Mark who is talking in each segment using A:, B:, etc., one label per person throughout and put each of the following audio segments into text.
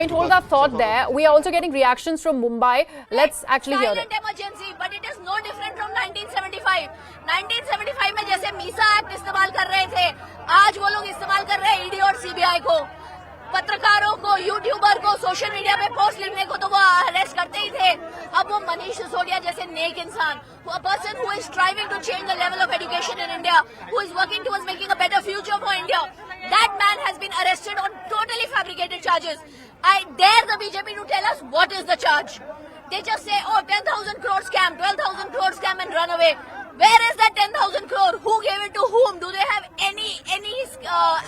A: Hold our thought there. We are also getting reactions from Mumbai. Let's actually hear it.
B: Silent emergency, but it is no different from 1975. 1975 में जैसे Misa act इस्तेमाल कर रहे थे, आज वो लोग इस्तेमाल कर रहे हैं ईडी और सीबीआई को। पत्रकारों को, यूट्यूबर को, सोशल मीडिया पे पोस्ट लिखने को तो वो अरेस्ट करते ही थे। अब वो मनीष सिसोदिया जैसे नेक इंसान, a person who is striving to change the level of education in India, who is working towards making a better future for India, that man has been arrested on totally fabricated charges. I dare the BJP to tell us what is the charge. They just say, oh, 10,000 crore scam, 12,000 crore scam and run away. Where is that 10,000 crore? Who gave it to whom? Do they have any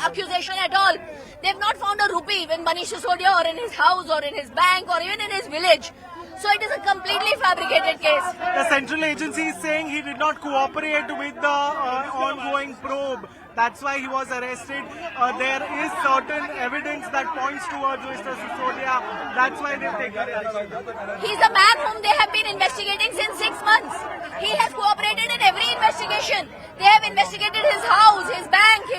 B: accusation at all? They've not found a rupee in Manish Sisodia or in his house or in his bank or even in his village. So it is a completely fabricated case.
C: The central agency is saying he did not cooperate with the ongoing probe. That's why he was arrested. There is certain evidence that points towards Mr. Sisodia. That's why they've taken it.
B: He's a man whom they have been investigating since 6 months. He has cooperated in every investigation. They have investigated his house, his bank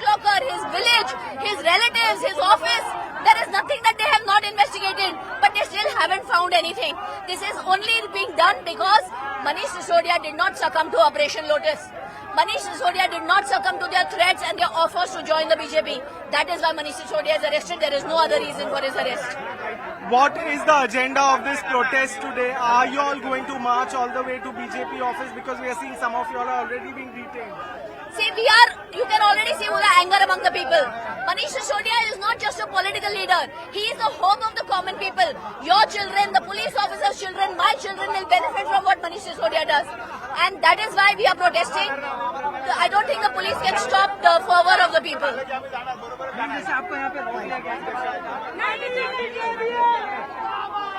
B: locker, his village, his relatives, his office. There is nothing that they have not investigated, but they still haven't found anything. This is only being done because Manish Sisodia did not succumb to Operation Lotus. Manish Sisodia did not succumb to their threats and their offers to join the BJP. That is why Manish Sisodia is arrested. There is no other reason for his arrest.
C: What is the agenda of this protest today? Are you all going to march all the way to BJP office? Because we are seeing some of you all are already being detained.
B: See, you can already see the anger among the people. Manish Sisodia is not just a political leader. He is the hope of the common people. Your children, the police officers' children, my children will benefit from what Manish Sisodia does. And that is why we are protesting. I don't think the police can stop the fervor of the people.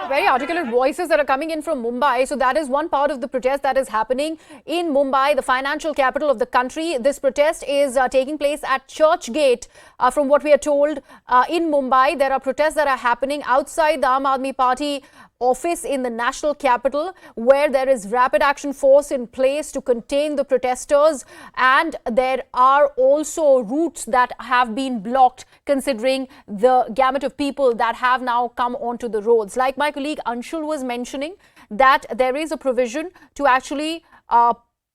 A: Very articulate voices that are coming in from Mumbai. So that is one part of the protest that is happening in Mumbai, the financial capital of the country. This protest is taking place at Church Gate. From what we are told, in Mumbai, there are protests that are happening outside the Aam Aadmi Party office in the national capital, where there is rapid action force in place to contain the protesters, and there are also routes that have been blocked considering the gamut of people that have now come onto the roads. Like my colleague Anshul was mentioning, that there is a provision to actually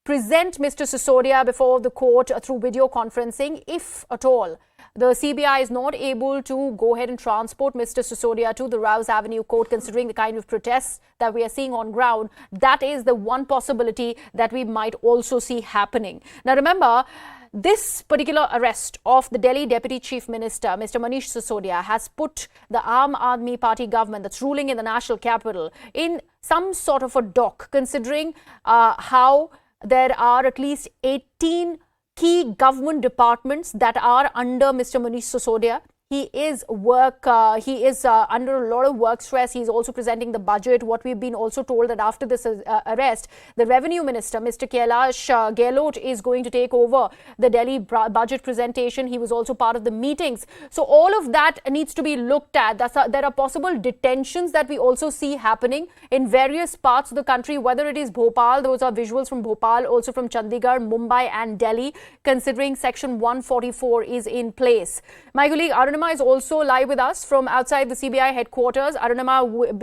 A: present Mr. Sisodia before the court through video conferencing, if at all the CBI is not able to go ahead and transport Mr. Sisodia to the Rouse Avenue court, considering the kind of protests that we are seeing on ground. That is the one possibility that we might also see happening. Now remember, this particular arrest of the Delhi Deputy Chief Minister, Mr. Manish Sisodia, has put the Aam Aadmi Party government that's ruling in the national capital in some sort of a dock, considering how there are at least 18 key government departments that are under Mr. Manish Sisodia. He is under a lot of work stress. He's also presenting the budget. What we've been also told that after this arrest, the Revenue Minister, Mr. Kailash Gehlot, is going to take over the Delhi budget presentation. He was also part of the meetings. So all of that needs to be looked at. There are possible detentions that we also see happening in various parts of the country, whether it is Bhopal, those are visuals from Bhopal, also from Chandigarh, Mumbai and Delhi, considering Section 144 is in place. My colleague Arunima is also live with us from outside the CBI headquarters. Arunima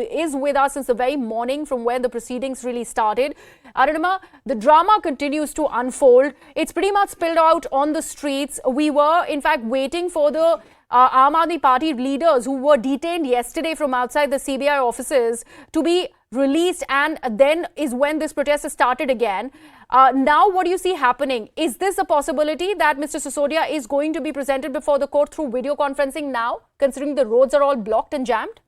A: is with us since the very morning from where the proceedings really started. Arunima, the drama continues to unfold. It's pretty much spilled out on the streets. We were, in fact, waiting for the Aam Aadmi Party leaders who were detained yesterday from outside the CBI offices to be released, and then is when this protest has started again. Now, what do you see happening? Is this a possibility that Mr. Sisodia is going to be presented before the court through video conferencing now, considering the roads are all blocked and jammed?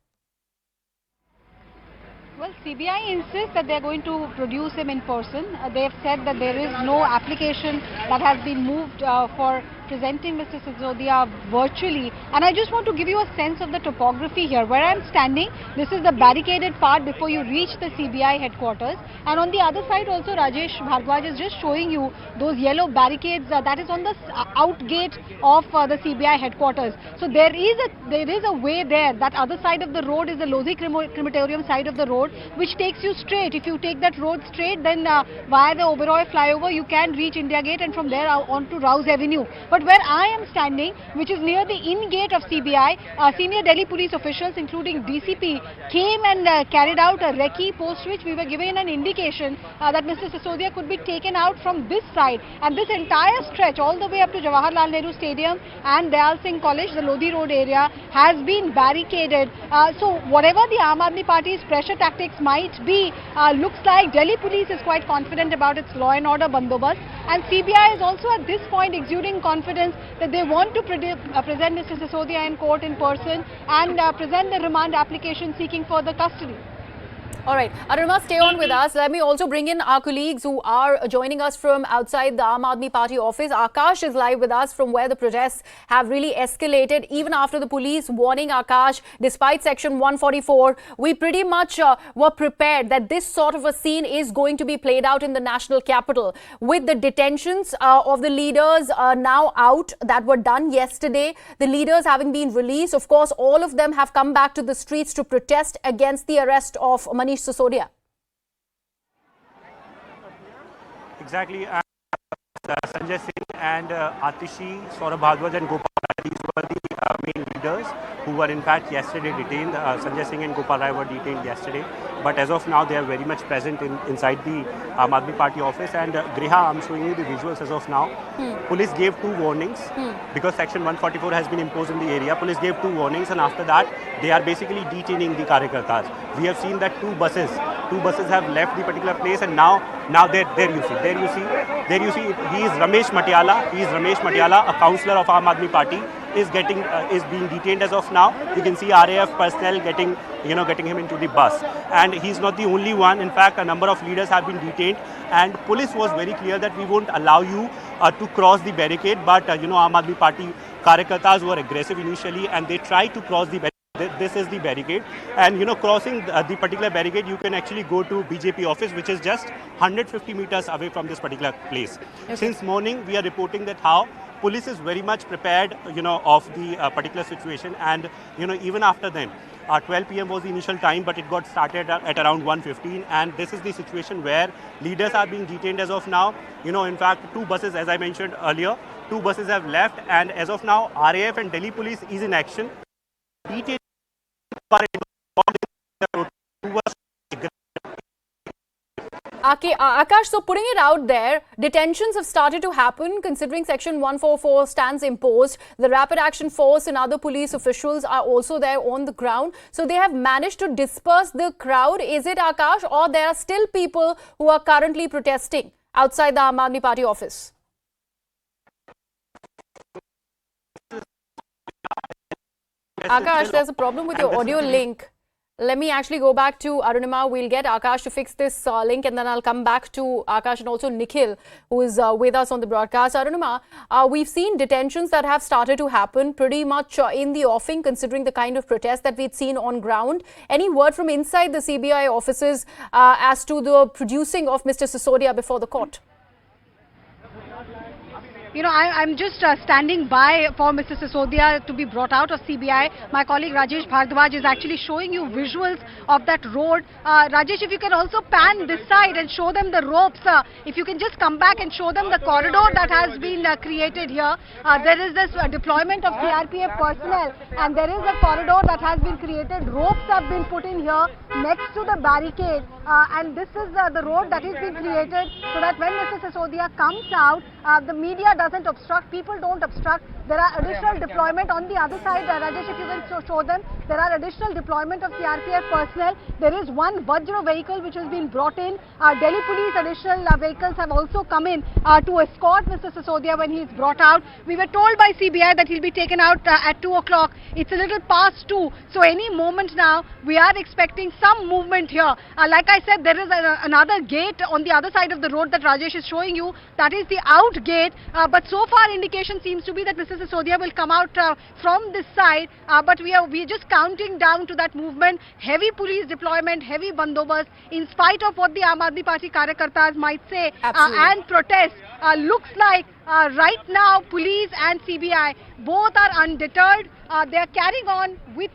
D: Well, CBI insists that they're going to produce him in person. They've said that there is no application that has been moved for presenting Mr. Sisodia virtually. And I just want to give you a sense of the topography here. Where I'm standing, this is the barricaded part before you reach the CBI headquarters. And on the other side also, Rajesh Bhardwaj is just showing you those yellow barricades that is on the out gate of the CBI headquarters. So there is a way there. That other side of the road is the Lodhi crematorium side of the road, which takes you straight. If you take that road straight, then via the Oberoi flyover, you can reach India Gate and from there on to Rouse Avenue. But But where I am standing, which is near the in gate of CBI, senior Delhi police officials, including DCP, came and carried out a recce, post which we were given an indication that Mr. Sisodia could be taken out from this side. And this entire stretch, all the way up to Jawaharlal Nehru Stadium and Dayal Singh College, the Lodi Road area, has been barricaded. So whatever the Aam Aadmi Party's pressure tactics might be, looks like Delhi police is quite confident about its law and order bandobast, and CBI is also at this point exuding confidence that they want to present Mr. Sisodia in court in person and present the remand application seeking further custody.
A: All right, Arunima, stay on with us. Let me also bring in our colleagues who are joining us from outside the Aam Aadmi Party office. Akash is live with us from where the protests have really escalated. Even after the police warning, Akash, despite Section 144, we pretty much were prepared that this sort of a scene is going to be played out in the national capital. With the detentions of the leaders now out that were done yesterday, the leaders having been released, of course, all of them have come back to the streets to protest against the arrest of Manish Sisodia.
E: Exactly. Sanjay Singh and Atishi, Saurabh Bhardwaj and Gopal Rai, these were the main leaders who were in fact yesterday detained. Sanjay Singh and Gopal Rai were detained yesterday. But as of now, they are very much present inside the Aam Aadmi Party office. And Griha, I'm showing you the visuals as of now. Police gave 2 warnings because Section 144 has been imposed in the area. Police gave 2 warnings, and after that, they are basically detaining the Karyakartas. We have seen that 2 buses have left the particular place, and now there you see, he is Ramesh Matiala, a councillor of Aam Aadmi Party, is being detained as of now. You can see RAF personnel getting him into the bus, and he's not the only one. In fact, a number of leaders have been detained, and police was very clear that we won't allow you to cross the barricade. But Aam Aadmi Party Karyakartas were aggressive initially, and they tried to cross the barricade. This is the barricade, and crossing the particular barricade, you can actually go to BJP office, which is just 150 meters away from this particular place. Okay. Since morning, we are reporting that how police is very much prepared, of the particular situation, and even after then, 12 p.m. was the initial time, but it got started at around 1:15, and this is the situation where leaders are being detained as of now. In fact, 2 buses, as I mentioned earlier, 2 buses have left, and as of now, RAF and Delhi police is in action.
A: Akash, so putting it out there, detentions have started to happen considering Section 144 stands imposed. The Rapid Action Force and other police officials are also there on the ground. So they have managed to disperse the crowd. Is it, Akash, or there are still people who are currently protesting outside the Aam Aadmi Party office? Akash, there's a problem with your audio link. Let me actually go back to Arunima. We'll get Akash to fix this link, and then I'll come back to Akash and also Nikhil, who is with us on the broadcast. Arunima, we've seen detentions that have started to happen pretty much in the offing, considering the kind of protest that we'd seen on ground. Any word from inside the CBI offices as to the producing of Mr. Sisodia before the court?
D: I'm just standing by for Mr. Sisodia to be brought out of CBI. My colleague Rajesh Bhardwaj is actually showing you visuals of that road. Rajesh, if you can also pan this side and show them the ropes. If you can just come back and show them the corridor that has been created here. There is this deployment of CRPF personnel, and there is a corridor that has been created. Ropes have been put in here next to the barricade, and this is the road that has been created so that when Mr. Sisodia comes out, the media doesn't obstruct, people don't obstruct. There are additional deployment on the other side. Rajesh, if you can show them, there are additional deployment of CRPF personnel. There is one Vajra vehicle which has been brought in. Delhi police additional vehicles have also come in to escort Mr. Sisodia when he is brought out. We were told by CBI that he'll be taken out at 2 o'clock. It's a little past 2. So any moment now, we are expecting some movement here. Like I said, there is another gate on the other side of the road that Rajesh is showing you. That is the out gate. But so far, indication seems to be that Mr. Sisodia will come out from this side. But we are just counting down to that movement. Heavy police deployment, heavy bandobast, in spite of what the Aam Aadmi Party Karyakartas might say and protest. Looks like Right now, police and CBI both are undeterred. They are carrying on with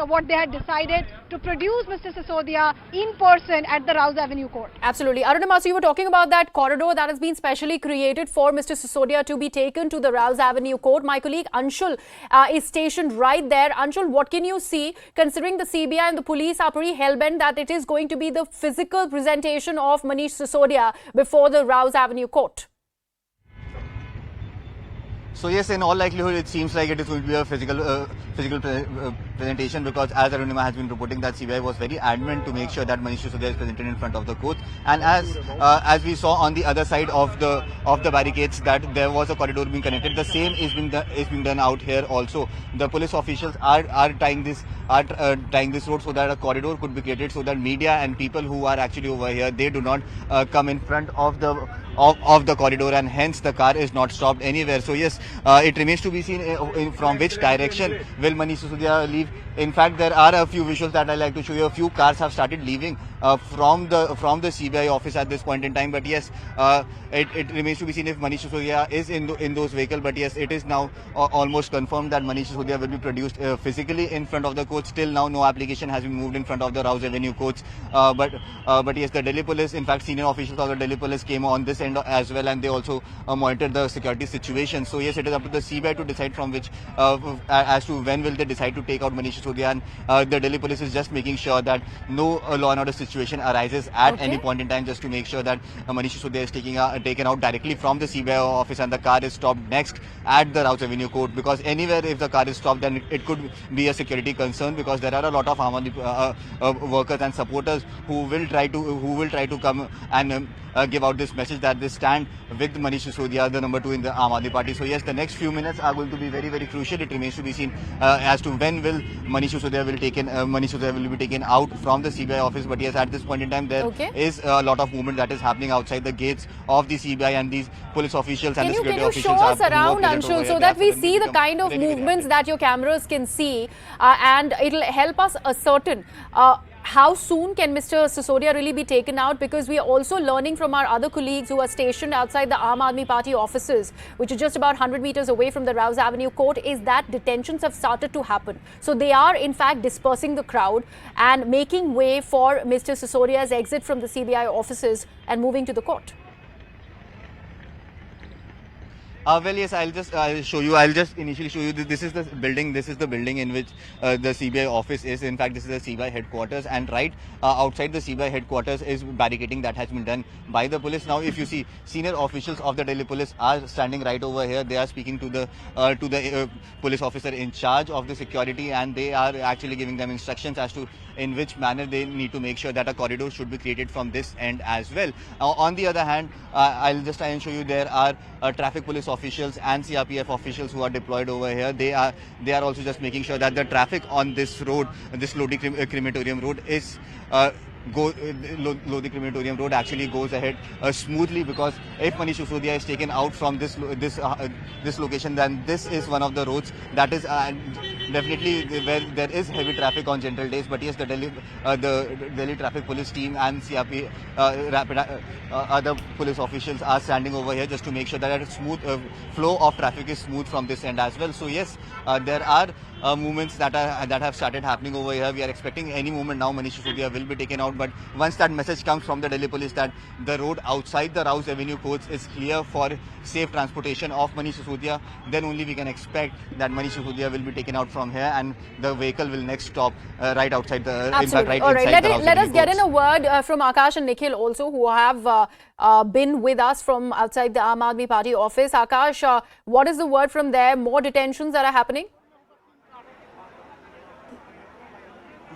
D: what they had decided to produce Mr. Sisodia in person at the Rouse Avenue court.
A: Absolutely. Arunima, so you were talking about that corridor that has been specially created for Mr. Sisodia to be taken to the Rouse Avenue court. My colleague Anshul is stationed right there. Anshul, what can you see, considering the CBI and the police are pretty hell-bent that it is going to be the physical presentation of Manish Sisodia before the Rouse Avenue court?
F: So yes, in all likelihood, it seems like it is going to be a physical presentation, because as Arunima has been reporting, that CBI was very adamant to make sure that Manish Sisodia is presented in front of the court. And as we saw on the other side of the barricades, that there was a corridor being connected. The same is being done out here also. The police officials are tying this road so that a corridor could be created, so that media and people who are actually over here, they do not come in front of the corridor, and hence the car is not stopped anywhere. So yes, it remains to be seen from which direction will Manish Sisodia leave. In fact, there are a few visuals that I like to show you. A few cars have started leaving from the CBI office at this point in time. But yes, it remains to be seen if Manish Sisodia is in those vehicles. But yes, it is now almost confirmed that Manish Sisodia will be produced physically in front of the court. Still now, no application has been moved in front of the Rouse Avenue courts. But yes, the Delhi police, in fact, senior officials of the Delhi police came on this end as well, and they also monitored the security situation. So yes, it is up to the CBI to decide from which as to when will they decide to take out Manish Sisodia, and the Delhi police is just making sure that no law and order situation arises at any point in time, just to make sure that Manish Sisodia is taken out directly from the CBI office and the car is stopped next at the Rouse Avenue court. Because anywhere if the car is stopped, then it could be a security concern, because there are a lot of Aam Aadmi workers and supporters who will try to come and give out this message that they stand with Manish Sisodia, the number 2 in the Aam Aadmi Party. So yes, the next few minutes are going to be very, very crucial. It remains to be seen as to when will Manish Sisodia will be taken out from the CBI office. But yes, at this point in time, there is a lot of movement that is happening outside the gates of the CBI, and these police officials and the security officials.
A: Can you show us around, Anshul, so that we see the kind of movements that your cameras can see, and it'll help us ascertain how soon can Mr. Sisodia really be taken out? Because we are also learning from our other colleagues who are stationed outside the Aam Aadmi Party offices, which is just about 100 meters away from the Rouse Avenue court, is that detentions have started to happen. So they are in fact dispersing the crowd and making way for Mr. Sisodia's exit from the CBI offices and moving to the court.
F: Well, yes, I'll show you. I'll just initially show you. This is the building. This is the building in which the CBI office is. In fact, this is the CBI headquarters, and right outside the CBI headquarters is barricading that has been done by the police. Now, if you see, senior officials of the Delhi police are standing right over here. They are speaking to the police officer in charge of the security, and they are actually giving them instructions as to in which manner they need to make sure that a corridor should be created from this end as well. On the other hand, I'll just try and show you, there are traffic police officials and CRPF officials who are deployed over here. They are also just making sure that the traffic on this road, this Lodi Crematorium Road, is Lodi Crematorium Road actually goes ahead smoothly, because if Manish Sisodia is taken out from this location, then this is one of the roads that is definitely where there is heavy traffic on general days. But yes, the Delhi Traffic Police team and CRP other police officials are standing over here just to make sure that a smooth flow of traffic is smooth from this end as well. So yes, there are movements that have started happening over here. We are expecting any moment now Manish Sisodia will be taken out. But once that message comes from the Delhi police that the road outside the Rouse Avenue courts is clear for safe transportation of Manish Sisodia, then only we can expect that Manish Sisodia will be taken out from here, and the vehicle will next stop right outside the.
A: Absolutely. All right. Let us get in a word from Akash and Nikhil also, who have been with us from outside the Aam Aadmi Party office. Akash, what is the word from there? More detentions that are happening?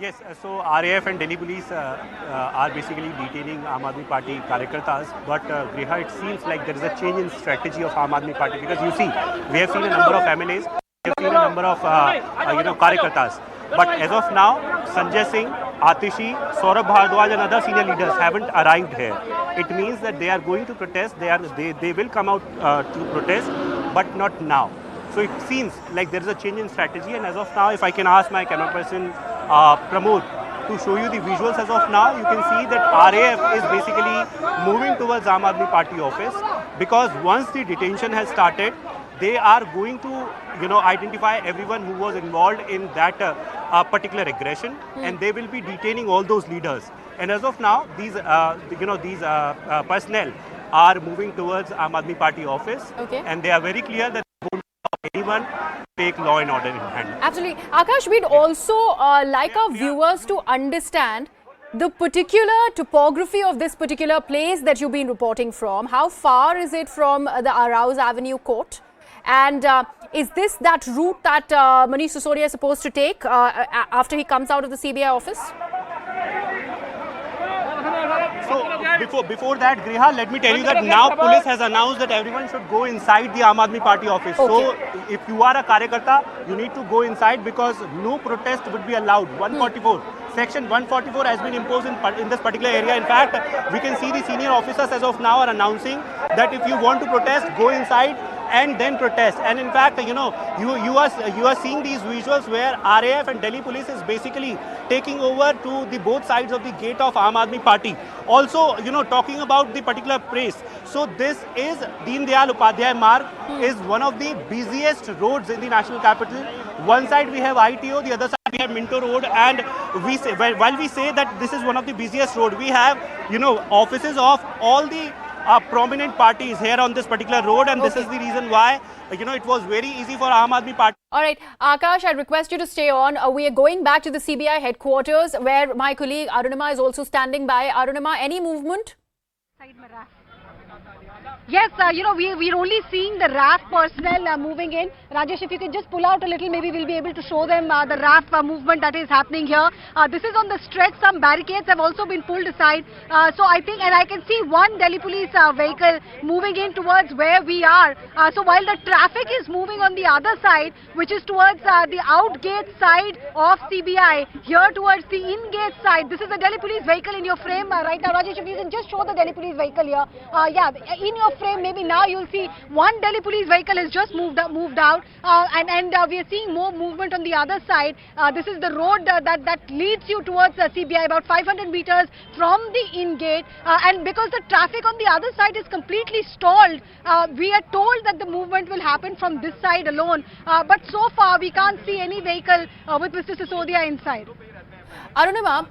E: Yes, so RAF and Delhi police are basically detaining Aam Aadmi Party Karyakartas, but Griha, it seems like there is a change in strategy of Aam Aadmi Party, because you see, we have seen a number of MLAs, we have seen a number of Karyakartas, but as of now, Sanjay Singh, Atishi, Saurabh Bhardwaj and other senior leaders haven't arrived here. It means that they are going to protest, they will come out to protest, but not now. So it seems like there is a change in strategy, and as of now, if I can ask my camera person Pramod to show you the visuals as of now, you can see that RAF is basically moving towards Aam Aadmi Party office, because once the detention has started, they are going to, identify everyone who was involved in that particular aggression, and they will be detaining all those leaders. And as of now, these, personnel are moving towards Aam Aadmi Party office, and they are very clear that they won't allow anyone take law and order in hand.
A: Absolutely. Akash, we'd also like our viewers to understand the particular topography of this particular place that you've been reporting from. How far is it from the Arouse Avenue court? And is this that route that Manish Sisodia is supposed to take after he comes out of the CBI office?
E: So before that, Griha, let me tell you that now police has announced that everyone should go inside the Aam Aadmi Party office. So if you are a Karyakarta, you need to go inside because no protest would be allowed. 144. Section 144 has been imposed in this particular area. In fact, we can see the senior officers as of now are announcing that if you want to protest, go inside and then protest. And in fact, you are seeing these visuals where RAF and Delhi police is basically taking over to the both sides of the gate of Aam Aadmi Party. Also, talking about the particular place. So this is Deen Dayal Upadhyay Marg, is one of the busiest roads in the national capital. One side we have ITO, the other side we have Minto Road, and we say, while we say that this is one of the busiest road, we have, offices of all the prominent parties here on this particular road, and this is the reason why, it was very easy for Aam Aadmi Party.
A: All right, Akash, I request you to stay on. We are going back to the CBI headquarters where my colleague Arunima is also standing by. Arunima, any movement?
D: Yes, we're only seeing the RAF personnel moving in. Rajesh, if you could just pull out a little, maybe we'll be able to show them the RAF movement that is happening here. This is on the stretch. Some barricades have also been pulled aside. So I think, and I can see one Delhi police vehicle moving in towards where we are. So while the traffic is moving on the other side, which is towards the out gate side of CBI, here towards the in gate side, this is the Delhi police vehicle in your frame right now. Rajesh, if you can just show the Delhi police vehicle here. Yeah, in your frame, maybe now you'll see one Delhi police vehicle has just moved out, and we are seeing more movement on the other side. This is the road that leads you towards CBI, about 500 meters from the in gate, and because the traffic on the other side is completely stalled, we are told that the movement will happen from this side alone, but so far we can't see any vehicle with Mr. Sisodia inside.
A: Arunima,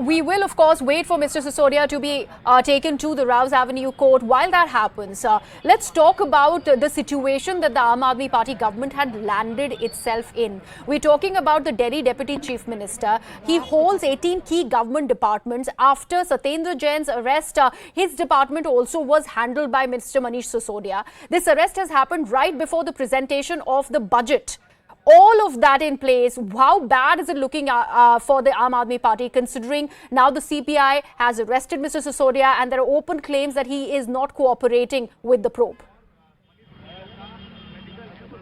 A: we will of course wait for Mr. Sisodia to be taken to the Rouse Avenue court. While that happens, let's talk about the situation that the Aam Aadmi Party government had landed itself in. We're talking about the Delhi Deputy Chief Minister. He holds 18 key government departments. After Satyendra Jain's arrest, his department also was handled by Mr. Manish Sisodia. This arrest has happened right before the presentation of the budget. All of that in place, how bad is it looking for the Aam Aadmi Party, considering now the CPI has arrested Mr. Sisodia and there are open claims that he is not cooperating with the probe?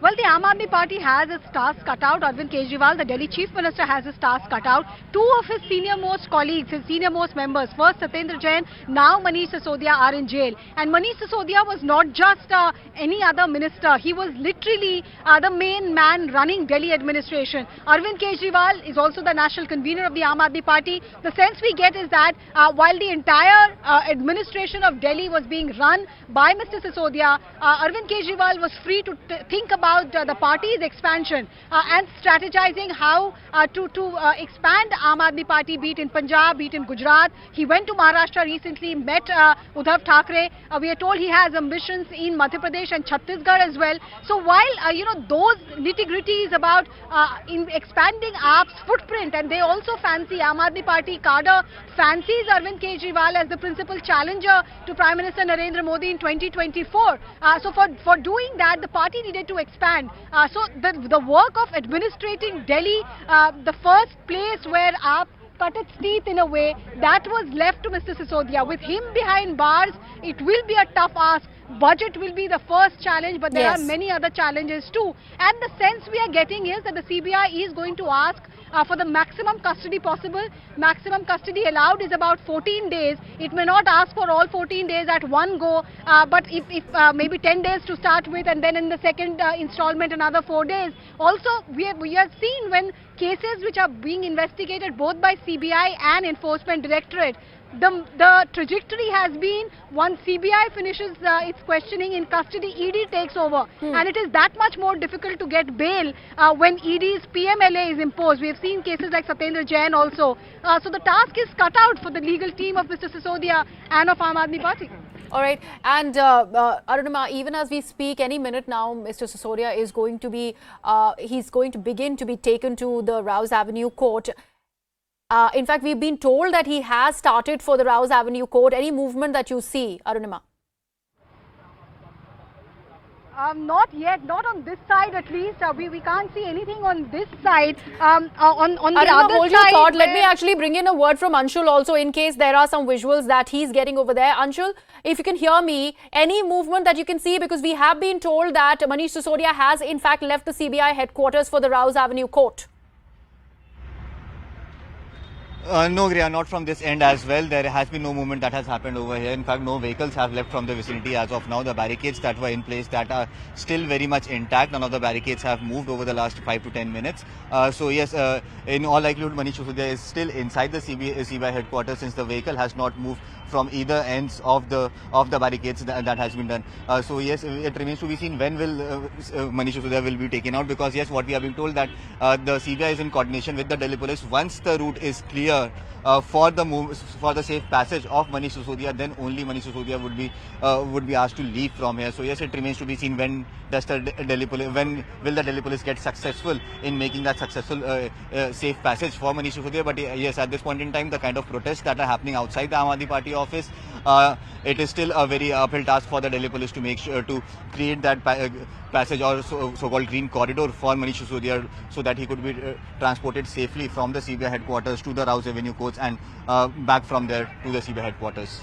D: Well, the Aam Aadmi Party has its task cut out. Arvind Kejriwal, the Delhi Chief Minister, has his task cut out. Two of his senior-most colleagues, his senior-most members, first Satyendra Jain, now Manish Sisodia, are in jail. And Manish Sisodia was not just any other minister. He was literally the main man running Delhi administration. Arvind Kejriwal is also the national convener of the Aam Aadmi Party. The sense we get is that while the entire administration of Delhi was being run by Mr. Sisodia, Arvind Kejriwal was free to think about the party's expansion and strategizing how to expand Aam Aadmi Party, be it in Punjab, be it in Gujarat. He went to Maharashtra recently, met Uddhav Thackeray. We are told he has ambitions in Madhya Pradesh and Chhattisgarh as well. So while those nitty-gritties about in expanding AAP's footprint, and they also fancy Aam Aadmi Party cadre fancies Arvind Kejriwal as the principal challenger to Prime Minister Narendra Modi in 2024. So for doing that, the party needed to expand. So the work of administrating Delhi, the first place where AAP cut its teeth in a way, that was left to Mr. Sisodia. With him behind bars, it will be a tough ask. Budget will be the first challenge, but there are many other challenges too. And the sense we are getting is that the CBI is going to ask for the maximum custody possible. Maximum custody allowed is about 14 days. It may not ask for all 14 days at one go, but if maybe 10 days to start with, and then in the second installment another 4 days. Also, we have seen when cases which are being investigated both by CBI and Enforcement Directorate, the trajectory has been once CBI finishes its questioning in custody, ED takes over. And it is that much more difficult to get bail when ED's PMLA is imposed. We have seen cases like Satyendra Jain also. So the task is cut out for the legal team of Mr. Sisodia and of Aam Aadmi Party.
A: All right, and Arunima, even as we speak, any minute now, Mr. Sisodia is going to be, he's going to begin to be taken to the Rouse Avenue court. In fact, we've been told that he has started for the Rouse Avenue court. Any movement that you see, Arunima?
D: Not yet, not on this side at least. We can't see anything on this side. On the
A: Arunima,
D: other
A: hold
D: side,
A: your thought. Let me actually bring in a word from Anshul also in case there are some visuals that he's getting over there. Anshul, if you can hear me, any movement that you can see, because we have been told that Manish Sisodia has in fact left the CBI headquarters for the Rouse Avenue court.
F: No, Griya, not from this end as well. There has been no movement that has happened over here. In fact, no vehicles have left from the vicinity as of now. The barricades that were in place that are still very much intact. None of the barricades have moved over the last 5 to 10 minutes. So yes, in all likelihood, Manish Sisodia is still inside the CBI headquarters since the vehicle has not moved from either ends of the barricades that has been done. So yes, it remains to be seen when will Manish Sisodia will be taken out, because yes, what we have been told that the CBI is in coordination with the Delhi police. Once the route is clear for the safe passage of Manish Sisodia, then only Manish Sisodia would be asked to leave from here. So yes, it remains to be seen when will the Delhi police get successful in making that successful safe passage for Manish Sisodia. But yes, at this point in time, the kind of protests that are happening outside the Aam Aadmi Party office, it is still a very uphill task for the Delhi police to make sure to create that passage or so-called green corridor for Manish Sisodia, so that he could be transported safely from the CBI headquarters to the Rouse Avenue courts and back from there to the CBI headquarters.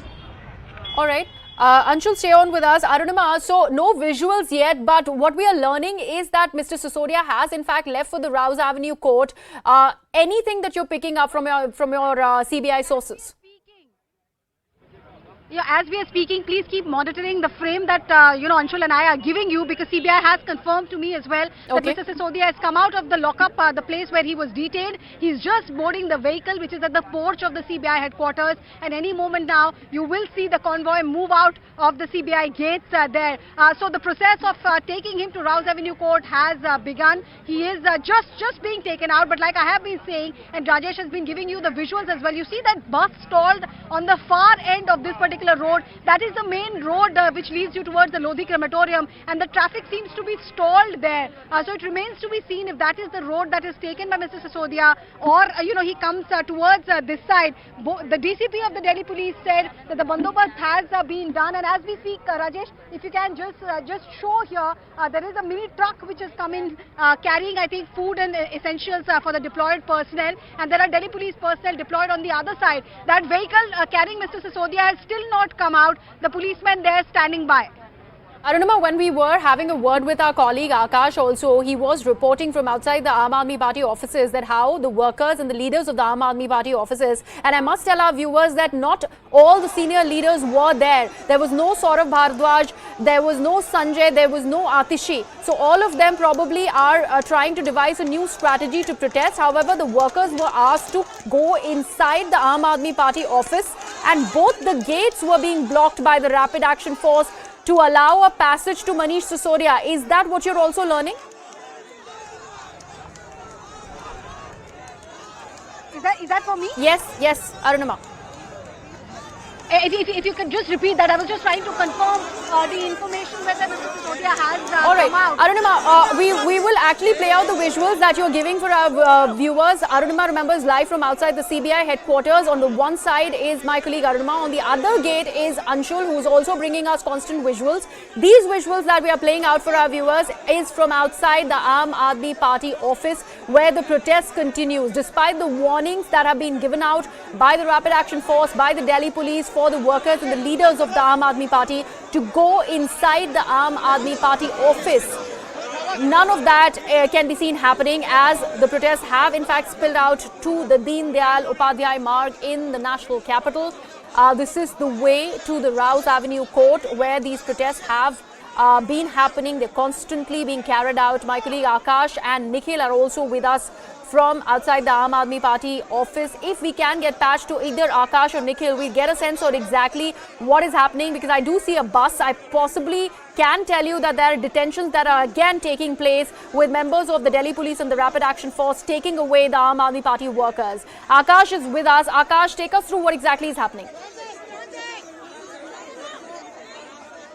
A: All right. Anshul, stay on with us. Arunima, so no visuals yet, but what we are learning is that Mr. Sisodia has in fact left for the Rouse Avenue court. Anything that you're picking up from your CBI sources?
D: Yeah, as we are speaking, please keep monitoring the frame that Anshul and I are giving you, because CBI has confirmed to me as well that Mr. Sisodia has come out of the lockup, the place where he was detained. He's just boarding the vehicle which is at the porch of the CBI headquarters, and any moment now you will see the convoy move out of the CBI gates there. So the process of taking him to Rouse Avenue court has begun. He is just being taken out, but like I have been saying, and Rajesh has been giving you the visuals as well, you see that bus stalled on the far end of this particular road. That is the main road which leads you towards the Lodhi crematorium, and the traffic seems to be stalled there. So it remains to be seen if that is the road that is taken by Mr. Sisodia, or he comes towards this side. The DCP of the Delhi police said that the bandobast has been done, and as we speak, Rajesh, if you can just show here, there is a mini truck which is coming carrying, I think, food and essentials for the deployed personnel, and there are Delhi police personnel deployed on the other side. That vehicle carrying Mr. Sisodia has still not come out. The policemen there standing by.
A: Arunima, when we were having a word with our colleague Akash also, he was reporting from outside the Aam Aadmi Party offices that how the workers and the leaders of the Aam Aadmi Party offices, and I must tell our viewers that not all the senior leaders were there. There was no Saurabh Bhardwaj, there was no Sanjay, there was no Atishi. So all of them probably are trying to devise a new strategy to protest. However, the workers were asked to go inside the Aam Aadmi Party office, and both the gates were being blocked by the Rapid Action Force to allow a passage to Manish Sisodia. Is that what you're also learning?
D: Is that for me?
A: Yes, Arunima.
D: If you could just repeat that, I was just trying to confirm the information whether Mr. Sisodia has
A: all right,
D: come out.
A: Arunima, we will actually play out the visuals that you're giving for our viewers. Arunima remembers live from outside the CBI headquarters. On the one side is my colleague Arunima. On the other gate is Anshul, who's also bringing us constant visuals. These visuals that we are playing out for our viewers is from outside the Aam Aadmi Party office, where the protest continues. Despite the warnings that have been given out by the Rapid Action Force, by the Delhi police, for the workers and the leaders of the Aam Aadmi Party to go inside the Aam Aadmi Party office. None of that can be seen happening, as the protests have in fact spilled out to the Deen Dayal Upadhyay Marg in the national capital. This is the way to the Rouse Avenue court, where these protests have been happening. They're constantly being carried out. My colleague Akash and Nikhil are also with us from outside the Aam Aadmi Party office. If we can get patched to either Akash or Nikhil, we'll get a sense of exactly what is happening, because I do see a bus. I possibly can tell you that there are detentions that are again taking place with members of the Delhi Police and the Rapid Action Force taking away the Aam Aadmi Party workers. Akash is with us. Akash, take us through what exactly is happening.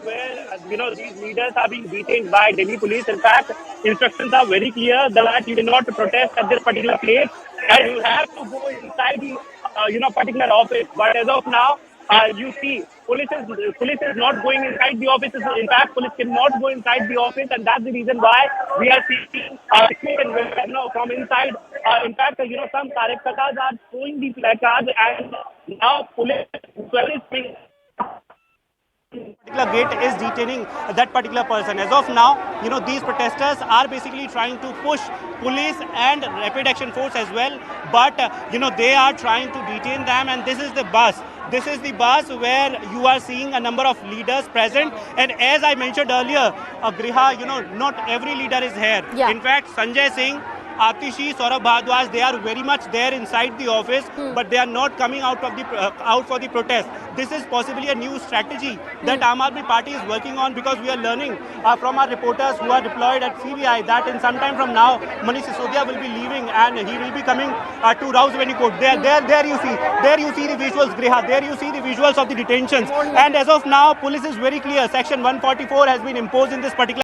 G: Where these leaders are being detained by Delhi police. In fact, instructions are very clear that you cannot protest at this particular place, and you have to go inside the particular office. But as of now, you see, police is not going inside the office. In fact, police cannot go inside the office, and that's the reason why we are seeing from inside. In fact, some Karyakartas are throwing the placards, and now police is being
E: particular gate is detaining that particular person. As of now, these protesters are basically trying to push police and Rapid Action Force as well, but they are trying to detain them, and this is the bus. This is the bus where you are seeing a number of leaders present, and as I mentioned earlier, Griha, not every leader is here.
A: Yeah.
E: In fact, Sanjay Singh, Atishi, Saurabh Bhardwaj, they are very much there inside the office, but they are not coming out for the protest. This is possibly a new strategy that Aam Aadmi Party is working on, because we are learning from our reporters who are deployed at CBI that in some time from now, Manish Sisodia will be leaving and he will be coming to Rouse Avenue Court. There you see the visuals, Griha. There you see the visuals of the detentions. And as of now, police is very clear. Section 144 has been imposed in this particular